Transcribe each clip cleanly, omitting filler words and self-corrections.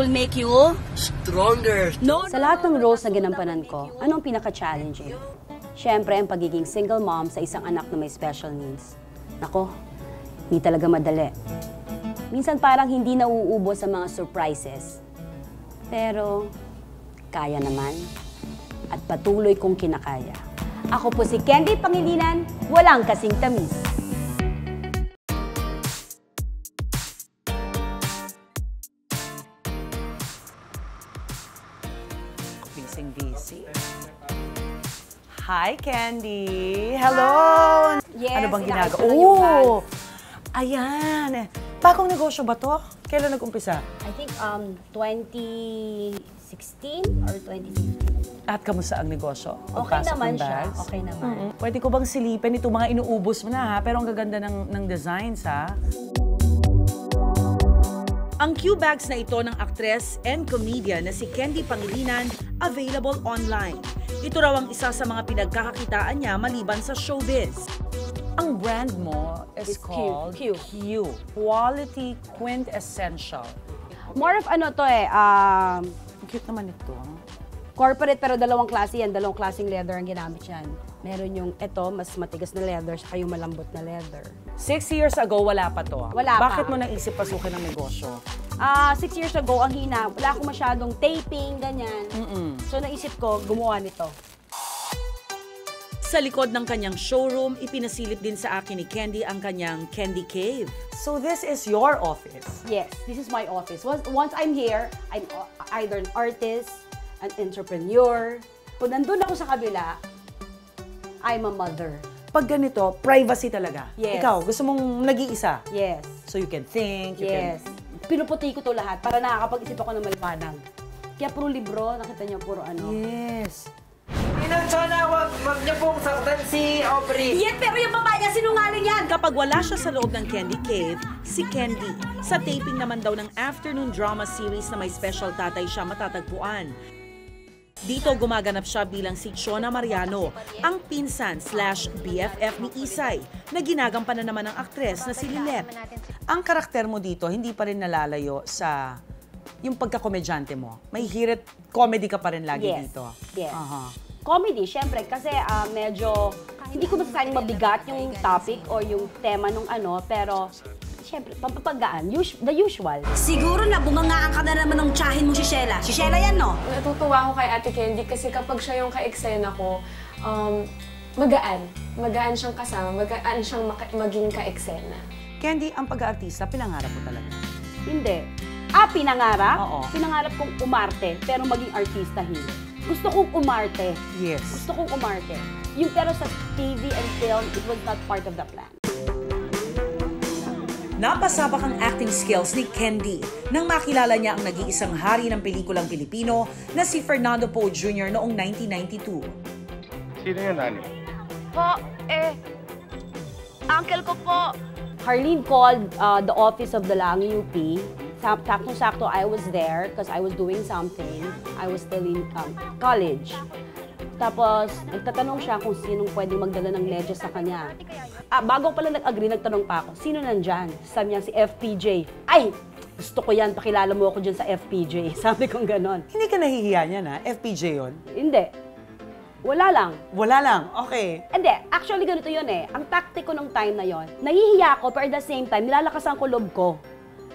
will make you stronger. No. Sa lahat ng roles na ginampanan ko, anong pinaka-challenging? Siyempre, ang pagiging single mom sa isang anak na may special needs. Nako, hindi talaga madali. Minsan parang hindi nauubos sa mga surprises. Pero, kaya naman. At patuloy kong kinakaya. Ako po si Candy Pangilinan, walang kasing tamis. Busy. Hi, Candy! Hello! Yes, ano bang ginagawa? Oh! Ayan! Bagong negosyo ba to? Kailan nag-umpisa? I think 2016 or 2015. At kamusta ang negosyo? Okay naman siya. Okay naman. Pwede ko bang silipin itong mga inuubos mo na ha? Pero ang gaganda ng designs ha? Ang Q-bags na ito ng aktres and comedian na si Candy Pangilinan available online. Ito raw ang isa sa mga pinagkakakitaan niya maliban sa showbiz. Ang brand mo is called Q. Quality Quintessential. More of ano to Ang cute naman ito. corporate pero dalawang klase yan. Dalawang klaseng leather ang ginamit yan. Meron yung ito, mas matigas na leather, saka yung malambot na leather. 6 years ago, wala pa to. Wala pa. Bakit mo naisip pasukin ng negosyo? 6 years ago, ang hina, wala akong masyadong taping, ganyan. So naisip ko, gumawa nito. Sa likod ng kanyang showroom, ipinasilip din sa akin ni Candy ang kanyang Candy Cave. So this is your office? Yes, this is my office. Once I'm here, I'm either an artist, an entrepreneur. Kung nandun ako sa kabila, I'm a mother. Pag ganito, privacy talaga. Yes. Ikaw, gusto mong nag-iisa. Yes. So you can think, you Yes. Pinuputi ko to lahat para nakakapag-isip ako ng maliwanag. Kaya puro libro, nakita niyo, puro ano. Yes. Inang sana, wag niyo pong saktan si Aubrey. Yan, pero yung babae niya, sinungaling yan. Kapag wala siya sa loob ng Candy Cave, si Candy. Sa taping naman daw ng afternoon drama series na may special tatay siya matatagpuan. Dito gumaganap siya bilang si Chona Mariano, ang pinsan/BFF ni Isay, na ginagampanan naman ng aktres na si Lilet. Ang karakter mo dito, hindi pa rin nalalayo sa yung pagkakomedyante mo. May hirit comedy ka pa rin lagi dito. Yes. Aha. Comedy, syempre, kasi medyo, hindi ko masasabing mabigat yung topic or yung tema nung ano, pero syempre, pampapagaan, the usual. Siguro na bungangaan ka na naman ng tsahin mo si Sheila. Si Sheila yan, no? Natutuwa ako kay Ate Candy kasi kapag siya yung ka-eksena ko, magaan. Magaan siyang kasama, magaan siyang maging ka-eksena. Candy, ang pag-aartista, pinangarap mo talaga? Hindi. Pinangarap? Oo. Pinangarap kong umarte, pero maging artista hindi. Gusto kong umarte. Yes. Gusto kong umarte. Yung pero sa TV and film, it was not part of the plan. Napasabak ang acting skills ni Candy nang makilala niya ang nag-iisang hari ng pelikulang Pilipino na si Fernando Poe Jr. noong 1992. Sino yun, Nani? Uncle ko po. Harleen called the office of the Langi UP. Saktong-sakto, I was there because I was doing something. I was still in college. Tapos, nagtatanong siya kung sinong pwedeng magdala ng medyas sa kanya. Bago pala nag-agree, nagtanong pa ako, sino nandyan? Sabi niya, si FPJ. Ay! Gusto ko yan, pakilala mo ako dyan sa FPJ. Sabi kong ganon. Hindi ka nahihiya niyan, ha? FPJ yun? Hindi. Wala lang. Wala lang? Okay. Hindi. Actually, ganito yun eh. Ang tactic ko nung time na yon, nahihiya ako, pero at the same time, nilalakasan ko loob ko.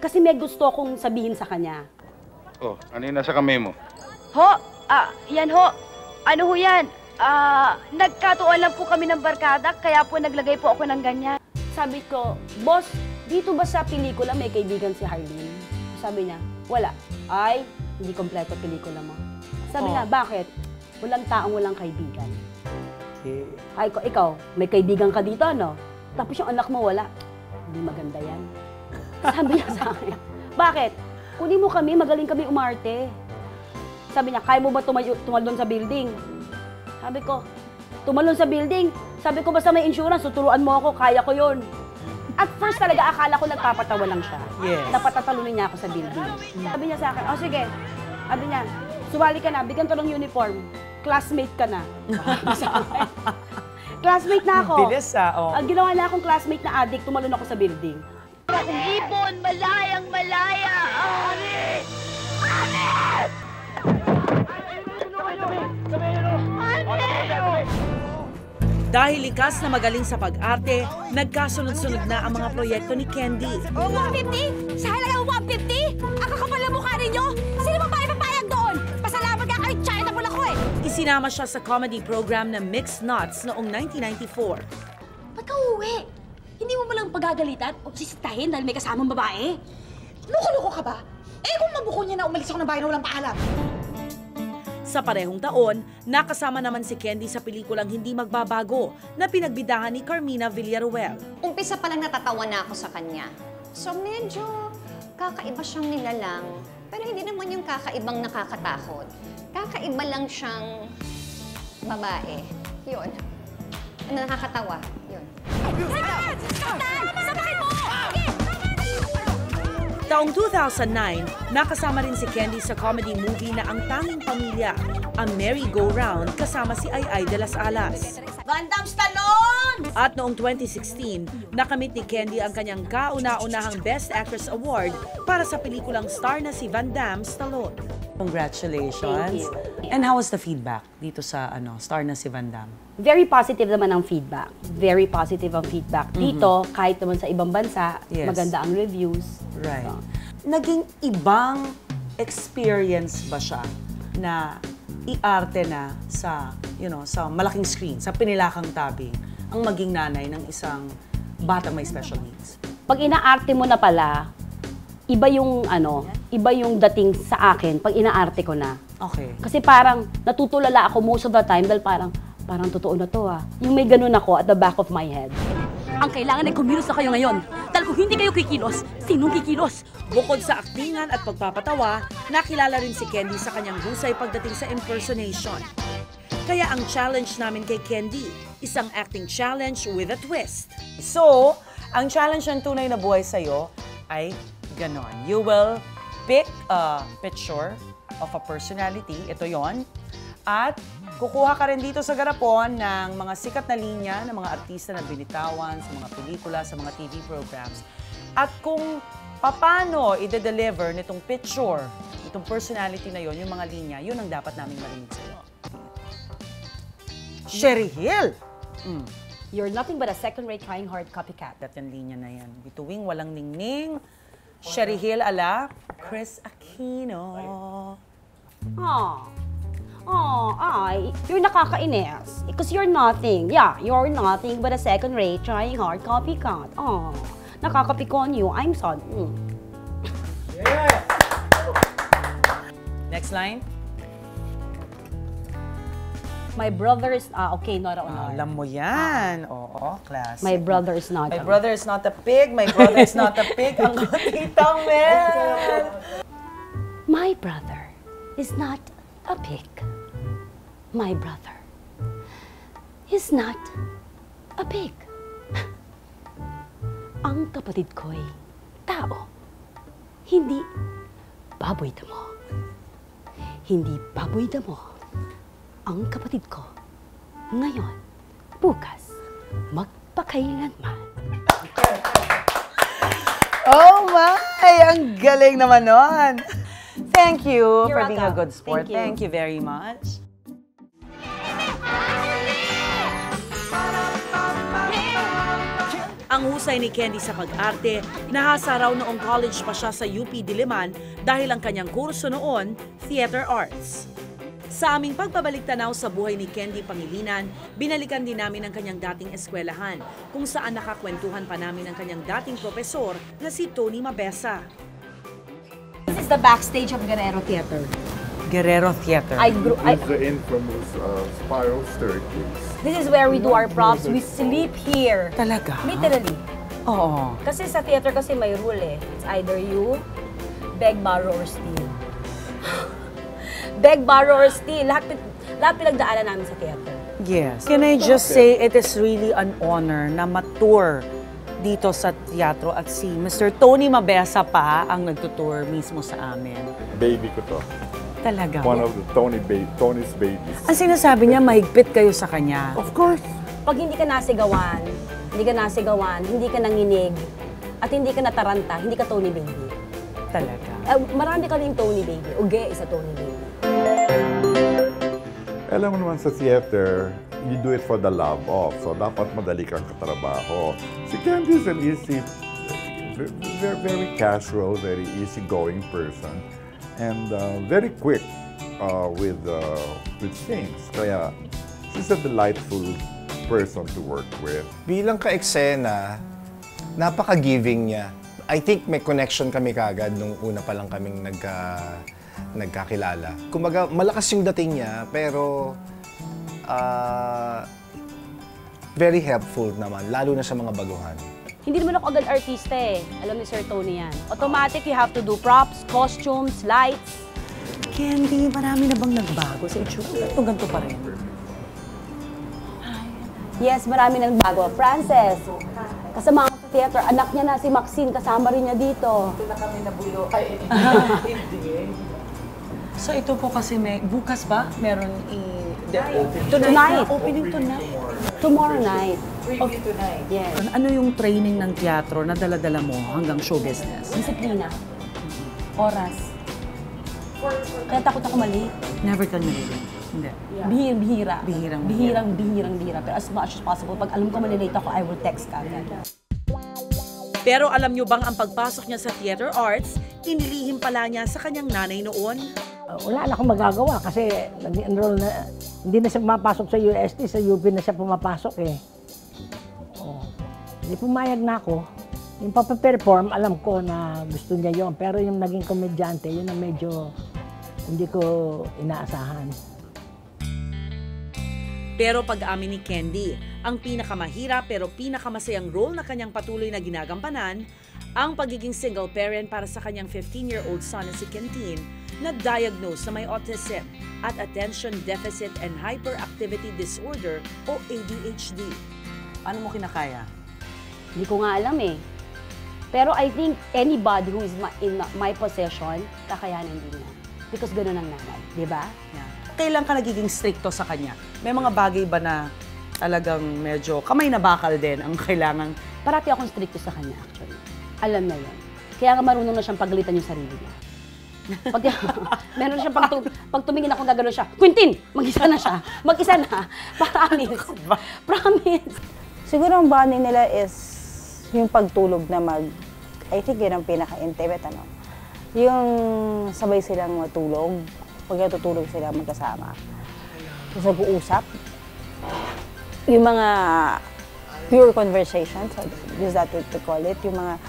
Kasi may gusto kong sabihin sa kanya. Oh, ano yung nasa kamay mo? Ho, yan ho. Ano ho yan? Nagkatuon lang po kami ng barkada, kaya po naglagay po ako ng ganyan. Sabi ko, boss, dito ba sa pelikula may kaibigan si Harleen? Sabi niya, wala. Ay, hindi kompleto pelikula mo. Sabi niya, bakit? Walang taong walang kaibigan. Okay. Ay, ikaw, may kaibigan ka dito, no? Tapos yung anak mo, wala. Hindi maganda yan. Sabi niya sa akin, bakit? Kunin mo kami, magaling kami umarte. Sabi niya, kaya mo ba tumalon sa building? Sabi ko, tumalon sa building? Sabi ko, basta may insurance, tuturuan mo ako, kaya ko yun. At first talaga, akala ko nagpapatawa lang siya. Yes. Napatatalunin niya ako sa building. Sabi niya sa akin, oh sige. Sabi niya, sumali ka na, bigyan ko ng uniform. Classmate ka na. Classmate na ako. Bilis oh. Ang ginawa na akong classmate na addict, tumalon ako sa building. Ibon, malayang malaya. Dahil likas na magaling sa pag-arte, nagkasunod-sunod na ang mga proyekto ni Candy. 150? Sa halagang 150? Ang kakapal na mukha ninyo? Sino ba ipapayag doon? Pasalamat nga kayo, charitable ako eh! Isinama siya sa comedy program na Mixed Nuts noong 1994. Ba't ka uuwi? Hindi mo malang pagagalitan o sisitahin dahil may kasamang babae? Loko-loko ka ba? Eh kung mabuko niya na umalis ako ng bahay na walang paalam. Sa parehong taon, nakasama naman si Candy sa pelikulang Hindi Magbabago na pinagbidahan ni Carmina Villaruel. Umpisa pa lang natatawa na ako sa kanya. So medyo kakaiba siyang nilalang. Pero hindi naman yung kakaibang nakakatakot. Kakaiba lang siyang babae. Yun. Ano nakakatawa? Yun. Taong 2009, nakasama rin si Candy sa comedy movie na Ang Tanging Pamilya, A Merry Go Round kasama si Ay de las Alas. Van Damme Stallone! At noong 2016, nakamit ni Candy ang kanyang kauna-unahang Best Actress Award para sa pelikulang star na si Van Damme Stallone. Congratulations. And how was the feedback dito sa star na si Van Damme? Very positive naman ang feedback. Very positive ang feedback. Dito, kahit naman sa ibang bansa, Yes. maganda ang reviews. Right. Naging ibang experience ba siya na i-arte na sa, sa malaking screen, sa pinilakang tabing, ang maging nanay ng isang batang may special needs? Pag inaarte mo na pala, iba yung dating sa akin pag inaarte ko na. Okay. Kasi parang natutulala ako most of the time dahil parang totoo na to ah. Yung may ganun ako at the back of my head. Ang kailangan ay kumilos na kayo ngayon. Dahil kung hindi kayo kikilos, sinong kikilos? Bukod sa aktingan at pagpapatawa, nakilala rin si Candy sa kanyang husay pagdating sa impersonation. Kaya ang challenge namin kay Candy, isang acting challenge with a twist. So, ang challenge ng Tunay na Buhay sa'yo ay ganon. You will pick a picture of a personality, ito yon, at kukuha ka rin dito sa garapon ng mga sikat na linya ng mga artista na binitawan sa mga pelikula, sa mga TV programs. At kung paano i-deliver nitong picture, itong personality na yon, yung mga linya, yun ang dapat namin marinig sa'yo. Sherry Hill! You're nothing but a second-rate trying hard copycat. At yung linya na yan. Bituing walang ningning. Sherry Hill ala Chris Aquino. You're nakakainis. Because you're nothing. Yeah, you're nothing but a second-rate trying hard copycat. Nakakapikon you. I'm sad. Next line. My brother is, okay, not a honor. Alam mo yan. Oo, classic. My brother is not My brother is not a pig. My brother is not a pig. Ang titang Mel. My brother is not a pig. My brother is not a pig. Ang kapatid ko'y tao. Hindi baboy damo. Hindi baboy damo. Ang kapatid ko, ngayon, bukas, magpakailanman. Oh my! Ang galing naman nun. Thank you You're for being a welcome. good sport. Thank you. Thank you very much. Ang husay ni Candy sa pag-arte, nahasa raw noong college pa siya sa UP Diliman dahil ang kanyang kurso noon, Theater Arts. Sa aming pagbabalik tanaw sa buhay ni Candy Pangilinan, binalikan din namin ang kanyang dating eskwelahan, kung saan nakakwentuhan pa namin ang kanyang dating profesor na si Tony Mabesa. This is the backstage of Guerrero Theater. Guerrero Theater. It's the infamous spiral staircase. This is where we do our props. We sleep here. Talaga? Literally. Oo. Kasi sa theater kasi may rule eh. It's either you beg, borrow, or steal. Beg, borrow, or steal. Lahat pinagdaanan namin sa theater. Yes. Can I just say, it is really an honor na matur dito sa teatro at si Mr. Tony Mabesa pa ang nagtutour mismo sa amin. Baby ko to. Talaga? One of the Tony's babies. Ang sinasabi niya, mahigpit kayo sa kanya. Of course. Pag hindi ka nasigawan, hindi ka nanginig, at hindi ka nataranta, hindi ka Tony Baby. Talaga. Marami kaming Tony Baby. Uge is a Tony Baby. Alam mo naman sa theater, you do it for the love of. So, dapat madali kang katrabaho. Si Candy is an easy, very, very casual, very easygoing person. And very quick with things. Kaya, she's a delightful person to work with. Bilang ka-eksena, napaka-giving niya. I think may connection kami kagad nung una pa lang kaming nagkakilala. Kumbaga, malakas yung dating niya, pero very helpful naman, lalo na sa mga baguhan. Hindi naman ako agad artista eh. Alam ni Sir Tony yan. Automatic, you have to do props, costumes, lights. Candy, marami na bang nagbago sa itsura? Ganito pa rin. Yes, marami na nagbago. Frances, kasama ko sa theater, anak niya na si Maxine, kasama rin niya dito. Ito na kami nabulo. Ay, hindi. So ito po kasi bukas ba? Meron Tonight. Opening tonight. Tomorrow night. Preview tonight. Yes. Ano yung training ng teatro na dala-dala mo hanggang show business? Disiplina. Oras. Kaya takot ako mali. Never ka nalilate. Hindi. Bihira. Bihirang-bihira. Pero as much as possible, pag alam ko malilate ako, I will text kagad. Pero alam niyo bang ang pagpasok niya sa theater arts, inilihim pala niya sa kanyang nanay noon? Wala na akong magagawa kasi nag-enroll na, hindi na siya pumapasok sa UST, sa UP na siya pumapasok eh. Hindi pumayag na ako. Yung papaperform, alam ko na gusto niya yon, pero yung naging komedyante, yun ang medyo hindi ko inaasahan. Pero pag-amin ni Candy, ang pinakamahirap pero pinakamasayang role na kanyang patuloy na ginagampanan, ang pagiging single parent para sa kanyang 15-year-old son na si Quentin, na diagnosed na may autism at attention deficit and hyperactivity disorder o ADHD. Ano mo kinakaya? Hindi ko nga alam eh. Pero I think anybody who is in my possession, kakayanin din niya. Because ganun ang nanay, di ba? Yeah. Kailan ka nagiging stricto sa kanya? May mga bagay ba na talagang medyo kamay na bakal din ang kailangan? Parati akong stricto sa kanya actually. Alam na yun. Kaya nga marunong na siyang paggalitan yung sarili niya. Meron siya pag tumingin ako gagano siya, Quentin! Mag-isa na siya. Mag-isa na. Promise. Promise. Siguro ang bonding nila is yung pagtulog na I think yun ang pinaka-intimate, ano. Yung sabay silang matulog, pag natutulog sila magkasama. Tapos nag-uusap. Yung mga pure conversations, is that what to call it? Yung mga,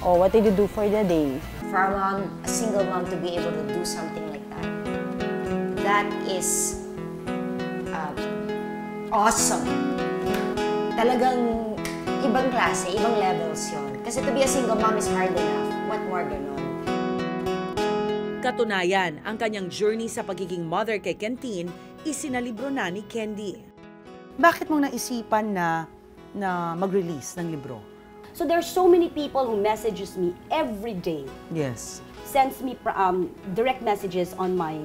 oh, what did you do for the day? For a single mom to be able to do something like that is awesome. Talagang ibang klase, ibang levels yun. Kasi to be a single mom is hard enough. What more ganun? Katunayan, ang kanyang journey sa pagiging mother kay Quentin, isinalibro na ni Candy. Bakit mong naisipan na mag-release ng libro? So there's so many people who messages me every day. Yes. Sends me direct messages on my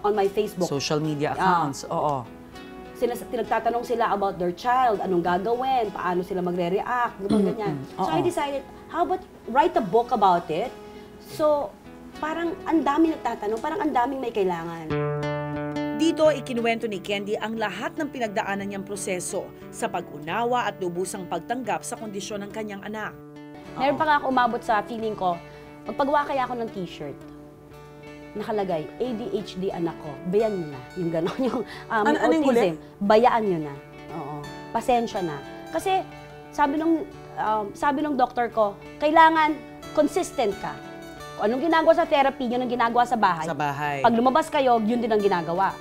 on my Facebook. Social media accounts, oo. Tinagtatanong sila about their child, anong gagawin, paano sila magre-react, ganyan. So I decided, how about write a book about it? So parang ang dami nagtatanong, parang ang daming may kailangan. Dito, ikinuwento ni Candy ang lahat ng pinagdaanan niyang proseso sa pag-unawa at lubusang pagtanggap sa kondisyon ng kanyang anak. Meron pa nga ako umabot sa feeling ko, magpagawa kaya ako ng t-shirt. Nakalagay, ADHD anak ko, bayan nyo na. Yung gano'n, yung autism. Bayaan nyo na. Oo. Pasensya na. Kasi, sabi nung doktor ko, kailangan consistent ka. Anong ginagawa sa therapy, yun ang ginagawa sa bahay. Sa bahay. Pag lumabas kayo, yun din ang ginagawa.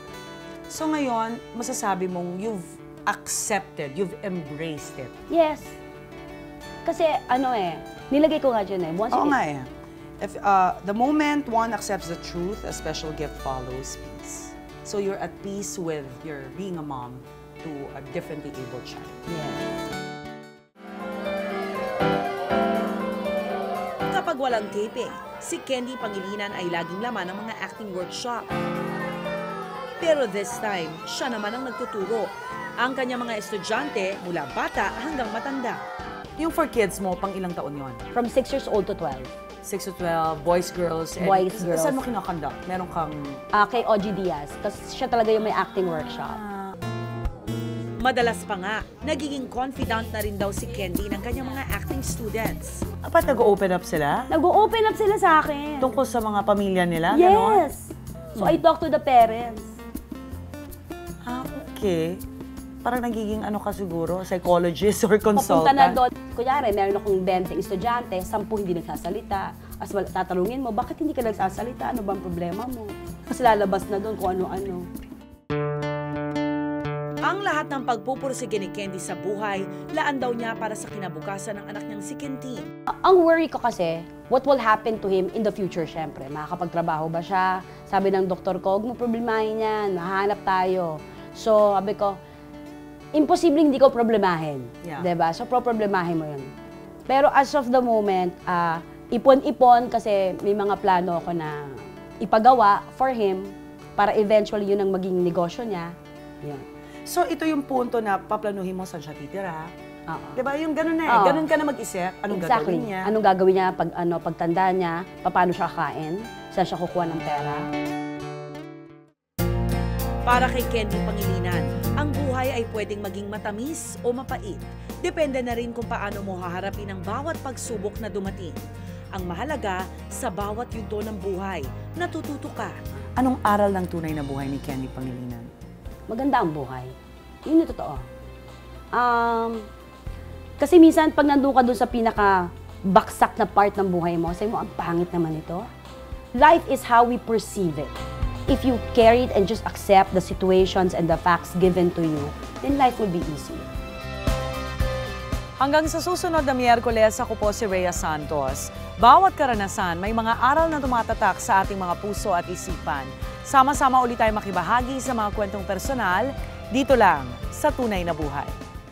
So ngayon, masasabi mong you've accepted, you've embraced it. Yes. Kasi nilagay ko nga dyan eh. Oo nga eh. If, the moment one accepts the truth, a special gift follows peace. So you're at peace with your being a mom to a differently able child. Yes. Kapag walang taping, si Candy Pangilinan ay laging laman ng mga acting workshop. Pero this time, siya naman ang nagtuturo. Ang kanyang mga estudyante mula bata hanggang matanda. Yung for kids mo, pang ilang taon yon? From 6 years old to 12. 6 to 12, boys, girls. And Boys, girls. Saan mo kinoconduct? Meron kang... Kay OG Diaz, kasi siya talaga yung may acting workshop. Madalas pa nga, nagiging confident na rin daw si Candy ng kanyang mga acting students. Apat nag-open up sila? Nag-open up sila sa akin. Tungkol sa mga pamilya nila? Ganon? Yes! So I talk to the parents. Okay. Parang nagiging ano ka siguro, psychologist or consultant? Papunta na doon. Kunyari, meron akong 20 estudyante, 10 hindi nagsasalita. As well, tatanungin mo, bakit hindi ka nagsasalita? Ano bang problema mo? Kasi lalabas na doon kung ano-ano. Ang lahat ng pagpupursige ni Candy sa buhay, laan daw niya para sa kinabukasan ng anak niyang si Quentin. Ang worry ko kasi, what will happen to him in the future, syempre. Makakapagtrabaho ba siya? Sabi ng doktor ko, huwag mo problemahin yan, mahanap tayo. So, sabi ko, imposibleng hindi ko problemahin. Yeah. Diba? So, problemahin mo yun. Pero as of the moment, ipon-ipon kasi may mga plano ako na ipagawa for him para eventually yun ang maging negosyo niya. Yan. So, ito yung punto na paplanuhin mo saan siya titira. Diba? Yung ganun na eh. Oo. Ganun ka na mag-isip. Anong Exactly. gagawin niya? Anong gagawin niya pagtanda niya, paano siya kakain, saan siya kukuha ng pera. Para kay Candy Pangilinan, ang buhay ay pwedeng maging matamis o mapait. Depende na rin kung paano mo haharapin ang bawat pagsubok na dumating. Ang mahalaga, sa bawat yugto ng buhay, natututo ka. Anong aral ng tunay na buhay ni Candy Pangilinan? Maganda ang buhay. Yun yung totoo. Kasi minsan, pag nandun ka dun sa pinaka-baksak na part ng buhay mo, sabi mo, ang pangit naman ito. Life is how we perceive it. If you carry it and just accept the situations and the facts given to you, then life will be easy. Hanggang sa susunod na Miyerkules, ako po si Rhea Santos. Bawat karanasan, may mga aral na tumatatak sa ating mga puso at isipan. Sama-sama ulit tayo makibahagi sa mga kwentong personal, dito lang sa Tunay na Buhay.